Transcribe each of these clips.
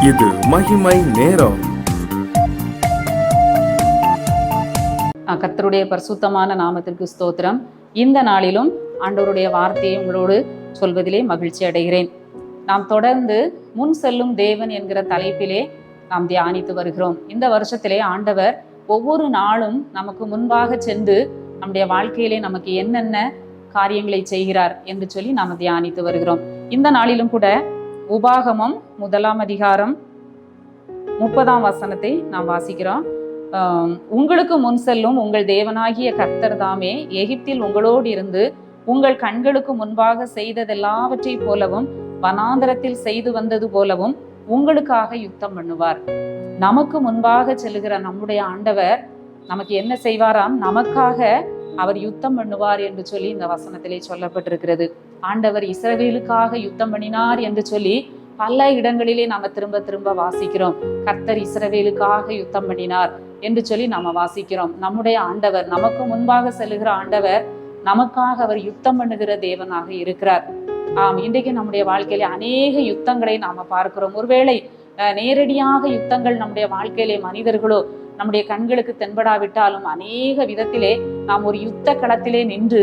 இது மகிமை நேரம். கர்த்தருடைய பரிசுத்தமான நாமத்திற்கு ஸ்தோத்திரம். இந்த நாளிலும் ஆண்டவருடைய வார்த்தையை உங்களோடு சொல்வதிலே மகிழ்ச்சி அடைகிறேன். நாம் தொடர்ந்து முன் செல்லும் தேவன் என்கிற தலைப்பிலே நாம் தியானித்து வருகிறோம். இந்த வருஷத்திலே ஆண்டவர் ஒவ்வொரு நாளும் நமக்கு முன்பாக சென்று நம்முடைய வாழ்க்கையிலே நமக்கு என்னென்ன காரியங்களை செய்கிறார் என்று சொல்லி நாம் தியானித்து வருகிறோம். இந்த நாளிலும் கூட உபாகமம் 1 அதிகாரம் 30 வசனத்தை நாம் வாசிக்கிறோம். உங்களுக்கு முன் செல்லும் உங்கள் தேவனாகிய கர்த்தர் தாமே எகிப்தில் உங்களோடு இருந்து உங்கள் கண்களுக்கு முன்பாக செய்ததெல்லாவற்றை போலவும் வனாந்தரத்தில் செய்து வந்தது போலவும் உங்களுக்காக யுத்தம் பண்ணுவார். நமக்கு முன்பாக செல்லுகிற நம்முடைய ஆண்டவர் நமக்கு என்ன செய்வாராம்? நமக்காக அவர் யுத்தம் பண்ணுவார் என்று சொல்லி இந்த வசனத்திலே சொல்லப்பட்டிருக்கிறது. ஆண்டவர் இஸ்ரவேலுக்காக யுத்தம் பண்ணினார் என்று சொல்லி பல இடங்களிலே நாம திரும்ப திரும்ப வாசிக்கிறோம். கர்த்தர் இஸ்ரவேலுக்காக யுத்தம் பண்ணினார் என்று சொல்லி நாம வாசிக்கிறோம். நம்முடைய ஆண்டவர், நமக்கு முன்பாக செல்லுகிற ஆண்டவர், நமக்காக அவர் யுத்தம் பண்ணுகிற தேவனாக இருக்கிறார். இன்றைக்கு நம்முடைய வாழ்க்கையிலே அநேக யுத்தங்களை நாம பார்க்கிறோம். ஒருவேளை நேரடியாக யுத்தங்கள் நம்முடைய வாழ்க்கையிலே மனிதர்களோ நம்முடைய கண்களுக்கு தென்படாவிட்டாலும் அநேக விதத்திலே நாம் ஒரு யுத்த களத்திலே நின்று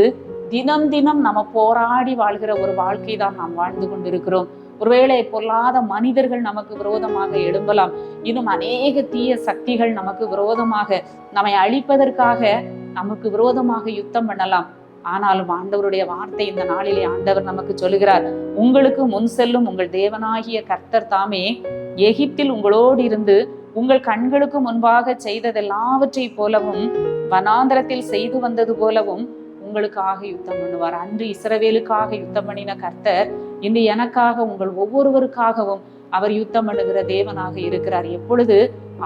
தினம் தினம் நம்ம போராடி வாழ்கிற ஒரு வாழ்க்கை தான் நாம் வாழ்ந்து கொண்டிருக்கிறோம். ஒருவேளை பொல்லாத மனிதர்கள் நமக்கு விரோதமாக எழும்பலாம். இன்னும் அநேக தீய சக்திகள் நமக்கு விரோதமாக நம்மை அழிப்பதற்காக நமக்கு விரோதமாக யுத்தம் பண்ணலாம். ஆனாலும் ஆண்டவருடைய வார்த்தை இந்த நாளிலே ஆண்டவர் நமக்கு சொல்லுகிறார், உங்களுக்கு முன் செல்லும் உங்கள் தேவனாகிய கர்த்தர் தாமே எகிப்தில் உங்களோடு இருந்து உங்கள் கண்களுக்கு முன்பாக செய்ததெல்லாவற்றை போலவும் வனாந்தரத்தில் செய்து வந்தது போலவும் உங்களுக்காக யுத்தம் பண்ணுவார். அன்று இஸ்ரவேலுக்காக யுத்தம் பண்ணின கர்த்தர் இன்று எனக்காக, உங்கள் ஒவ்வொருவருக்காகவும் அவர் யுத்தம் பண்ணுகிற தேவனாக இருக்கிறார். எப்பொழுது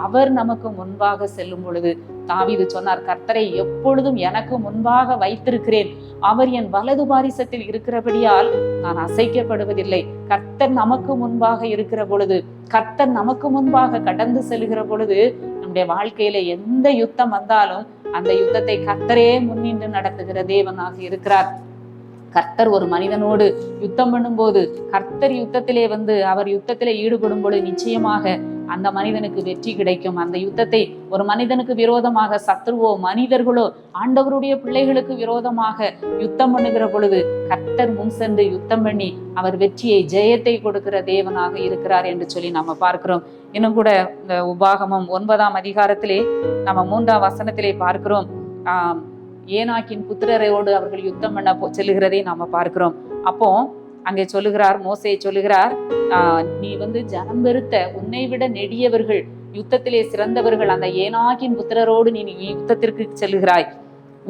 அவர் நமக்கு முன்பாக செல்லும் பொழுது, தாவீது சொன்னார், கர்த்தரை எப்பொழுதும் எனக்கு முன்பாக வைத்திருக்கிறேன், அவர் என் வலது பாரிசத்தில் இருக்கிறபடியால் நான் அசைக்கப்படுவதில்லை. கர்த்தர் நமக்கு முன்பாக இருக்கிற பொழுது, கர்த்தர் நமக்கு முன்பாக கடந்து செல்கிற பொழுது, நம்முடைய வாழ்க்கையில எந்த யுத்தம் வந்தாலும் அந்த யுத்தத்தை கர்த்தரே முன்னின்று நடத்துகிற தேவனாக இருக்கிறார். கர்த்தர் ஒரு மனிதனோடு யுத்தம் பண்ணும்போது, கர்த்தர் யுத்தத்திலே வந்து அவர் யுத்தத்திலே ஈடுபடும் பொழுது நிச்சயமாக அந்த மனிதனுக்கு வெற்றி கிடைக்கும். அந்த யுத்தத்தை ஒரு மனிதனுக்கு விரோதமாக சத்துருவோ மனிதர்களோ ஆண்டவருடைய பிள்ளைகளுக்கு விரோதமாக யுத்தம் பண்ணுகிற பொழுது கர்த்தர் முன் சென்று யுத்தம் பண்ணி அவர் வெற்றியை, ஜெயத்தை கொடுக்கிற தேவனாக இருக்கிறார் என்று சொல்லி நம்ம பார்க்கிறோம். இன்னும் கூட இந்த உபாகமம் 9 அதிகாரத்திலே நம்ம 3 வசனத்திலே பார்க்கிறோம். ஏனாக்கின் புத்திரரோடு அவர்கள் யுத்தம் பண்ண செல்லுகிறதை நாம பார்க்கிறோம். அப்போ அங்கே சொல்லுகிறார், மோசே சொல்லுகிறார், நீ ஜனம் பெருத்த உன்னை விட நெடியவர்கள், யுத்தத்திலே சிறந்தவர்கள் அந்த ஏனாக்கின் புத்திரரோடு நீ யுத்தத்திற்கு செல்லுகிறாய்.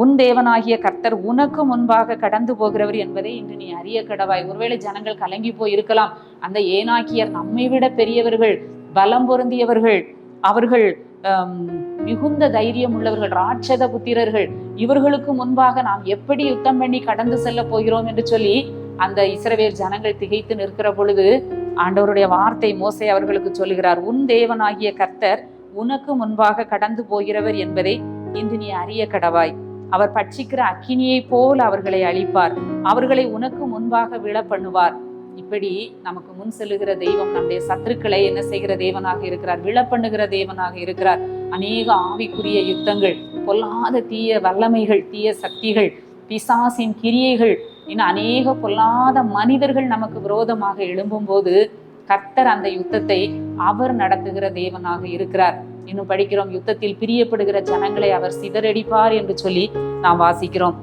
உன் தேவனாகிய கர்த்தர் உனக்கு முன்பாக கடந்து போகிறவர் என்பதை இன்று நீ அறிய கடவாய். ஒருவேளை ஜனங்கள் கலங்கி போய் இருக்கலாம். அந்த ஏனாக்கியர் நம்மை விட பெரியவர்கள், பலம் பொருந்தியவர்கள், அவர்கள் மிகுந்த தைரியம் உள்ளவர்கள், ராட்சத புத்திரர்கள், இவர்களுக்கு முன்பாக நாம் எப்படி யுத்தம் பண்ணி கடந்து செல்ல போகிறோம் என்று சொல்லி அந்த இஸ்ரவேல் ஜனங்கள் திகைத்து நிற்கிற பொழுது ஆண்டவருடைய வார்த்தை மோசே அவர்களுக்கு சொல்லுகிறார், உன் தேவனாகிய கர்த்தர் உனக்கு முன்பாக கடந்து போகிறவர் என்பதை இன்று நீ அறிய கடவாய். அவர் பட்சிக்கிற அக்கினியை போல் அவர்களை அழிப்பார், அவர்களை உனக்கு முன்பாக விழ பண்ணுவார். இப்படி நமக்கு முன் செல்லுகிற தெய்வம் நம்முடைய சத்துருக்களை என்ன செய்கிற தேவனாக இருக்கிறார்? விழ பண்ணுகிற தேவனாக இருக்கிறார். அநேக ஆவிக்குரிய யுத்தங்கள், பொல்லாத தீய வல்லமைகள், தீய சக்திகள், பிசாசின் கிரியைகள், இன்னும் அநேக பொல்லாத மனிதர்கள் நமக்கு விரோதமாக எழும்பும் போது கர்த்தர் அந்த யுத்தத்தை அவர் நடத்துகிற தேவனாக இருக்கிறார். இன்னும் படிக்கிறோம், யுத்தத்தில் பிரியப்படுகிற ஜனங்களை அவர் சிதறடிப்பார் என்று சொல்லி நாம் வாசிக்கிறோம்.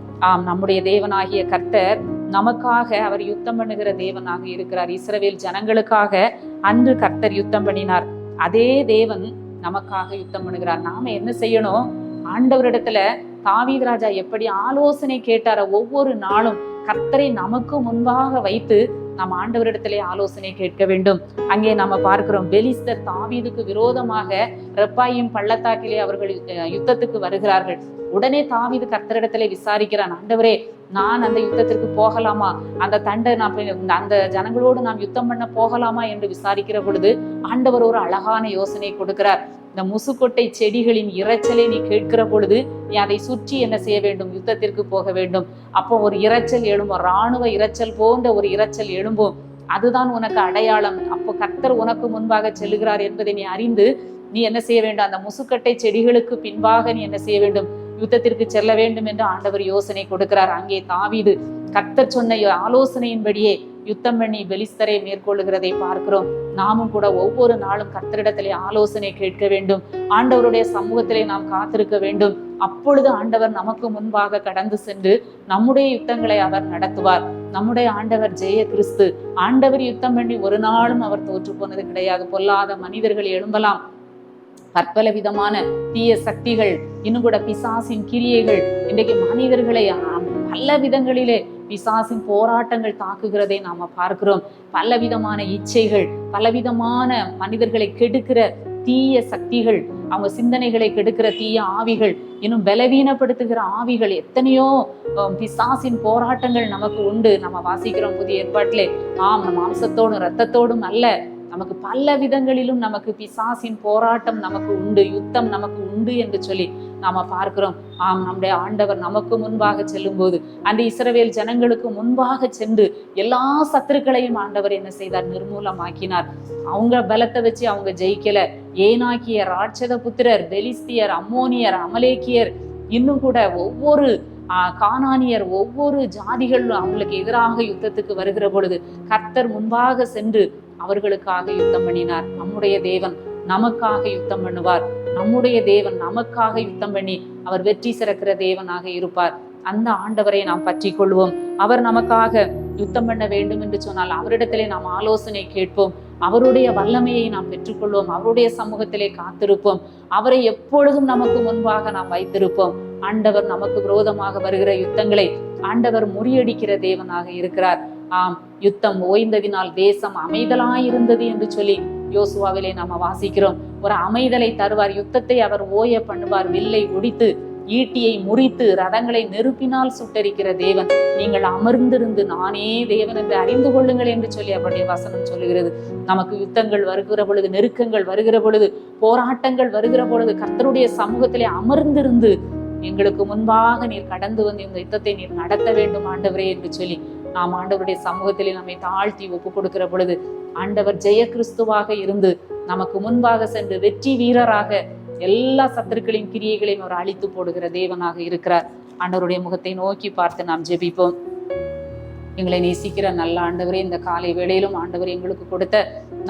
நம்முடைய தேவனாகிய கர்த்தர் நமக்காக அவர் யுத்தம் பண்ணுகிற தேவனாக இருக்கிறார். இஸ்ரவேல் ஜனங்களுக்காக அன்று கர்த்தர் யுத்தம் பண்ணினார். அதே தேவன் நமக்காக யுத்தம் பண்ணுகிறார். நாம என்ன செய்யணும்? ஆண்டவரிடத்துல தாவீது ராஜா எப்படி ஆலோசனை கேட்டார, ஒவ்வொரு நாளும் கர்த்தரை நமக்கு முன்பாக வைத்து நாம் ஆண்டவரிடத்திலே ஆலோசனை கேட்க வேண்டும். அங்கே நாம பார்க்கிறோம், பெலிஸ்தர் தாவீதுக்கு விரோதமாக ரெப்பாயிம் பள்ளத்தாக்கிலே அவர்கள் யுத்தத்துக்கு வருகிறார்கள். உடனே தாவீது கர்த்தரிடத்திலே விசாரிக்கிறான், ஆண்டவரே, நான் அந்த யுத்தத்திற்கு போகலாமா? அந்த ஜனங்களோடு நாம் யுத்தம் பண்ண போகலாமா என்று விசாரிக்கிற பொழுது ஆண்டவர் ஒரு அழகான யோசனை கொடுக்கிறார். இந்த முசுக்கொட்டை செடிகளின் இரைச்சலை நீ கேட்கிற பொழுது நீ அதை சுற்றி என்ன செய்ய வேண்டும்? யுத்தத்திற்கு போக வேண்டும். அப்போ ஒரு இரைச்சல் எழும்பும், இராணுவ இரைச்சல் போன்ற ஒரு இரைச்சல் எழும்பும். அதுதான் உனக்கு அடையாளம். அப்போ கர்த்தர் உனக்கு முன்பாக செல்லுகிறார் என்பதை நீ அறிந்து நீ என்ன செய்ய வேண்டும்? அந்த முசுக்கட்டை செடிகளுக்கு பின்பாக நீ என்ன செய்ய வேண்டும்? யுத்தத்திற்கு செல்ல வேண்டும் என்று ஆண்டவர் யோசனை கொடுக்கிறார். அங்கே தாவீது கர்த்தர் சொன்ன ஆலோசனையின்படியே யுத்தம் பண்ணி பெலிஸ்தரை மேற்கொள்ளுகிறதை பார்க்கிறோம். நாமும் கூட ஒவ்வொரு நாளும் கர்த்தரிடத்திலே ஆலோசனை கேட்க வேண்டும். ஆண்டவருடைய சமூகத்திலே நாம் காத்திருக்க வேண்டும். அப்பொழுது ஆண்டவர் நமக்கு முன்பாக கடந்து சென்று நம்முடைய யுத்தங்களை அவர் நடத்துவார். நம்முடைய ஆண்டவர் ஜெய கிறிஸ்து. ஆண்டவர் யுத்தம் பண்ணி ஒரு நாளும் அவர் தோற்று போனது கிடையாது. பொல்லாத மனிதர்கள் எழும்பலாம், பற்பல விதமான தீய சக்திகள், இன்னும் கூட பிசாசின் கிரியைகள் இன்றைக்கு மனிதர்களை பல விதங்களிலே பிசாசின் போராட்டங்கள் தாக்குகிறதை நாம பார்க்கிறோம். பல விதமான இச்சைகள், பலவிதமான மனிதர்களை கெடுக்கிற தீய சக்திகள், அவங்க சிந்தனைகளை கெடுக்கிற தீய ஆவிகள், இன்னும் பலவீனப்படுத்துகிற ஆவிகள், எத்தனையோ பிசாசின் போராட்டங்கள் நமக்கு உண்டு. நம்ம வாசிக்கிறோம் புதிய ஏற்பாட்டிலே. நம்ம மாம்சத்தோடும் இரத்தத்தோடும் அல்ல, நமக்கு பல விதங்களிலும் நமக்கு பிசாசின் போராட்டம் நமக்கு உண்டு, யுத்தம் நமக்கு உண்டு என்று சொல்லி நாம பார்க்கிறோம். நம்முடைய ஆண்டவர் நமக்கு முன்பாக செல்லும் போது அந்த இஸ்ரவேல் ஜனங்களுக்கு முன்பாக சென்று எல்லா சத்துருக்களையும் ஆண்டவர் என்ன செய்தார்? நிர்மூலமாக்கினார். அவங்க பலத்தை வச்சு அவங்க ஜெயிக்கல. ஏனாக்கியர், ராட்சத புத்திரர், பெலிஸ்தியர், அம்மோனியர், அமலேக்கியர், இன்னும் கூட ஒவ்வொரு கானானியர், ஒவ்வொரு ஜாதிகளும் அவங்களுக்கு எதிராக யுத்தத்துக்கு வருகிற பொழுது கர்த்தர் முன்பாக சென்று அவர்களுக்காக யுத்தம் பண்ணினார். நம்முடைய தேவன் நமக்காக யுத்தம் பண்ணுவார். நம்முடைய தேவன் நமக்காக யுத்தம் பண்ணி அவர் வெற்றி சிறக்கிற தேவனாக இருப்பார். அந்த ஆண்டவரை நாம் பற்றி கொள்வோம். அவர் நமக்காக யுத்தம் பண்ண வேண்டும் என்று சொன்னால் அவரிடத்திலே நாம் ஆலோசனை கேட்போம். அவருடைய வல்லமையை நாம் பெற்றுக்கொள்வோம். அவருடைய சமூகத்திலே காத்திருப்போம். அவரை எப்பொழுதும் நமக்கு முன்பாக நாம் வைத்திருப்போம். ஆண்டவர் நமக்கு விரோதமாக வருகிற யுத்தங்களை ஆண்டவர் முறியடிக்கிற தேவனாக இருக்கிறார். யுத்தம் ஓய்ந்ததினால் தேசம் அமைதலாயிருந்தது என்று சொல்லி யோசுவாவிலே நாம வாசிக்கிறோம். ஒரு அமைதலை தருவார். யுத்தத்தை அவர் ஓய பண்ணுவார். வில்லை ஒடித்து, ஈட்டியை முறித்து, ரதங்களை நெருப்பினால் சுட்டரிக்கிற தேவன். நீங்கள் அமர்ந்திருந்து நானே தேவன் என்று அறிந்து கொள்ளுங்கள் என்று சொல்லி அவருடைய வசனம் சொல்லுகிறது. நமக்கு யுத்தங்கள் வருகிற பொழுது, நெருக்கங்கள் வருகிற பொழுது, போராட்டங்கள் வருகிற பொழுது கர்த்தருடைய சமூகத்திலே அமர்ந்திருந்து எங்களுக்கு முன்பாக நீர் கடந்து வந்து இந்த யுத்தத்தை நீர் நடத்த வேண்டும் ஆண்டவரே என்று சொல்லி நாம் ஆண்டவருடைய சமூகத்திலே நம்மை தாழ்த்தி ஒப்பு கொடுக்கிற பொழுது ஆண்டவர் ஜெய கிறிஸ்துவாக இருந்து நமக்கு முன்பாக சென்று வெற்றி வீரராக எல்லா சத்துருக்களின் கிரியைகளையும் அவர் அழித்து போடுகிற தேவனாக இருக்கிறார். ஆண்டவருடைய முகத்தை நோக்கி பார்த்து நாம் ஜெபிப்போம். எங்களை நேசிக்கிற நல்ல ஆண்டவரே, இந்த காலை வேளையிலும் ஆண்டவர் எங்களுக்கு கொடுத்த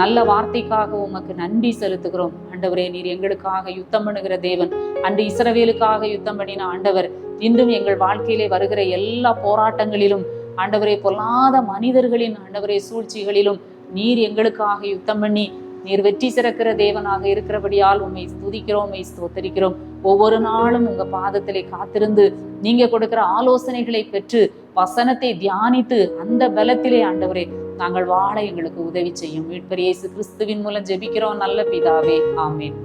நல்ல வார்த்தைக்காக உமக்கு நன்றி செலுத்துகிறோம். ஆண்டவரே, நீர் எங்களுக்காக யுத்தம் பண்ணுகிற தேவன். அன்று இஸ்ரவேலுக்காக யுத்தம் பண்ணின ஆண்டவர் இன்றும் எங்கள் வாழ்க்கையிலே வருகிற எல்லா போராட்டங்களிலும் ஆண்டவரே, பொல்லாத மனிதர்களின் ஆண்டவரே சூழ்ச்சிகளிலும் நீர் எங்களுக்காக யுத்தம் பண்ணி நீர் வெற்றி சிறக்கிற தேவனாக இருக்கிறபடியால் உண்மை துதிக்கிறோம், உண்மை ஸ்தோத்தரிக்கிறோம். ஒவ்வொரு நாளும் உங்க பாதத்திலே காத்திருந்து நீங்க கொடுக்கிற ஆலோசனைகளை பெற்று வசனத்தை தியானித்து அந்த பலத்திலே ஆண்டவரே நாங்கள் வாழ எங்களுக்கு உதவி செய்யும். மீட்பர் இயேசு கிறிஸ்துவின் மூலம் ஜெபிக்கிறோம் நல்ல பிதாவே, ஆமென்.